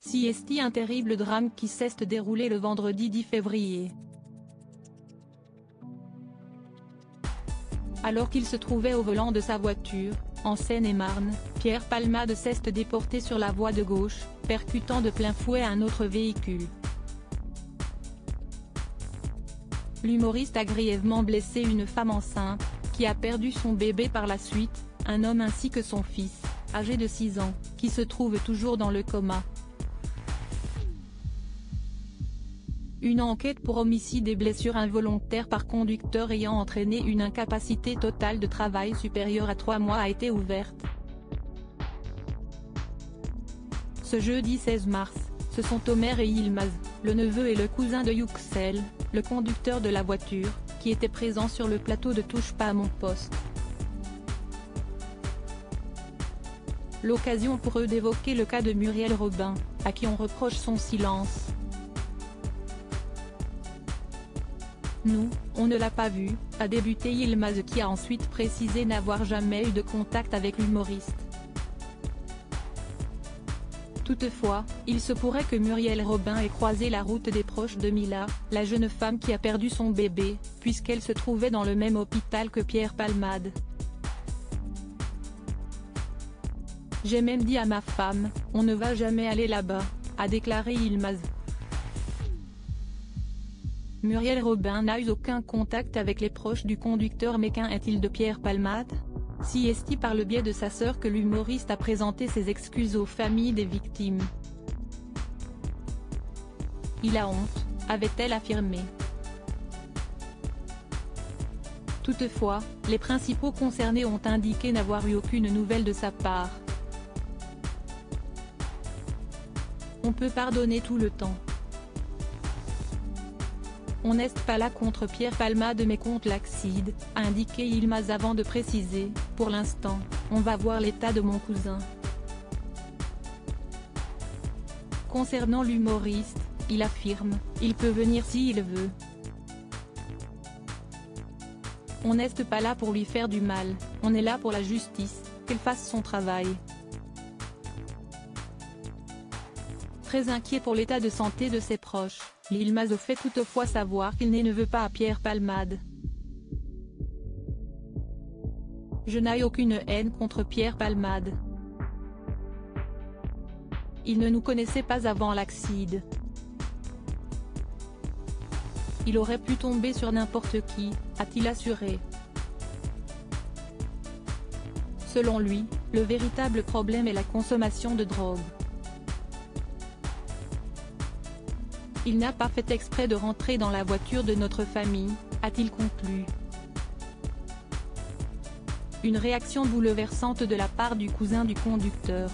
CST, un terrible drame qui s'est déroulé le vendredi 10 février. Alors qu'il se trouvait au volant de sa voiture, en Seine-et-Marne, Pierre Palmade s'est déporté sur la voie de gauche, percutant de plein fouet un autre véhicule. L'humoriste a grièvement blessé une femme enceinte, qui a perdu son bébé par la suite, un homme ainsi que son fils, âgé de 6 ans, qui se trouve toujours dans le coma. Une enquête pour homicide et blessure involontaire par conducteur ayant entraîné une incapacité totale de travail supérieure à 3 mois a été ouverte. Ce jeudi 16 mars, ce sont Omer et Yilmaz, le neveu et le cousin de Yüksel, le conducteur de la voiture, qui étaient présents sur le plateau de Touche pas à mon poste. L'occasion pour eux d'évoquer le cas de Muriel Robin, à qui on reproche son silence. Nous, on ne l'a pas vu, a débuté Yilmaz, qui a ensuite précisé n'avoir jamais eu de contact avec l'humoriste. Toutefois, il se pourrait que Muriel Robin ait croisé la route des proches de Mila, la jeune femme qui a perdu son bébé, puisqu'elle se trouvait dans le même hôpital que Pierre Palmade. J'ai même dit à ma femme, on ne va jamais aller là-bas, a déclaré Yilmaz. Muriel Robin n'a eu aucun contact avec les proches du conducteur, mais qu'en est-il de Pierre Palmade? CST, par le biais de sa sœur, que l'humoriste a présenté ses excuses aux familles des victimes. Il a honte, avait-elle affirmé. Toutefois, les principaux concernés ont indiqué n'avoir eu aucune nouvelle de sa part. On peut pardonner tout le temps. On n'est pas là contre Pierre Palmade mais contre l'accident, a indiqué Yilmaz avant de préciser, pour l'instant, on va voir l'état de mon cousin. Concernant l'humoriste, il affirme, il peut venir s'il veut. On n'est pas là pour lui faire du mal, on est là pour la justice, qu'elle fasse son travail. Très inquiet pour l'état de santé de ses proches, Yilmaz fait toutefois savoir qu'il ne veut pas à Pierre Palmade. Je n'ai aucune haine contre Pierre Palmade. Il ne nous connaissait pas avant l'accident. Il aurait pu tomber sur n'importe qui, a-t-il assuré. Selon lui, le véritable problème est la consommation de drogue. Il n'a pas fait exprès de rentrer dans la voiture de notre famille, a-t-il conclu. Une réaction bouleversante de la part du cousin du conducteur.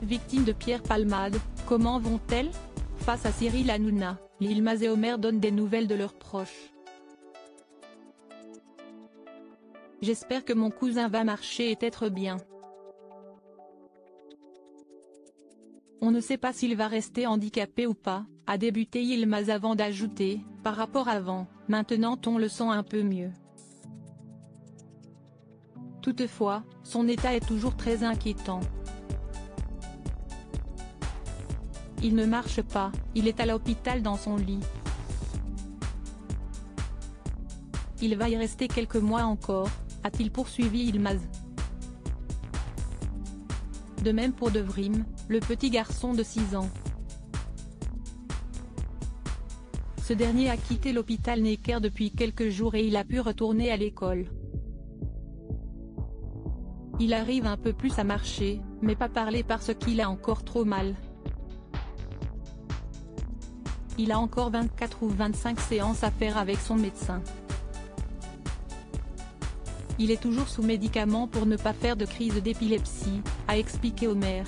Victimes de Pierre Palmade, comment vont-elles? Face à Cyril Hanouna, Yilmaz et Omer donnent des nouvelles de leurs proches. J'espère que mon cousin va marcher et être bien. On ne sait pas s'il va rester handicapé ou pas, a débuté Yilmaz avant d'ajouter, par rapport à avant, maintenant on le sent un peu mieux. Toutefois, son état est toujours très inquiétant. Il ne marche pas, il est à l'hôpital dans son lit. Il va y rester quelques mois encore, a-t-il poursuivi Yilmaz. De même pour Devrim, le petit garçon de 6 ans. Ce dernier a quitté l'hôpital Necker depuis quelques jours et il a pu retourner à l'école. Il arrive un peu plus à marcher, mais pas parler parce qu'il a encore trop mal. Il a encore 24 ou 25 séances à faire avec son médecin. Il est toujours sous médicaments pour ne pas faire de crise d'épilepsie, a expliqué Omer.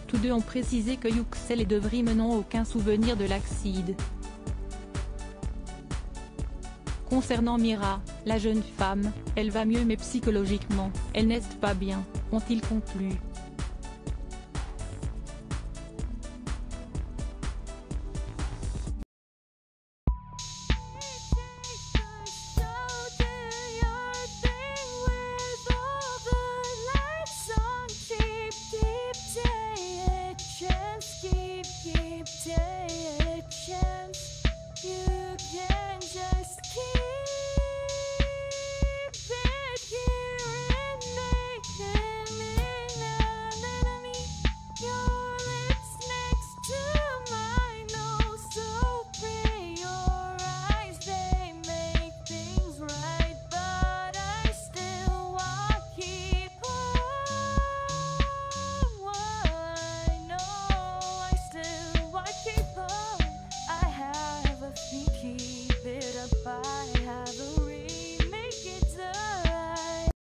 Tous deux ont précisé que Yüksel et Devrim n'ont aucun souvenir de l'accident. Concernant Mira, la jeune femme, elle va mieux mais psychologiquement, elle n'est pas bien, ont-ils conclu.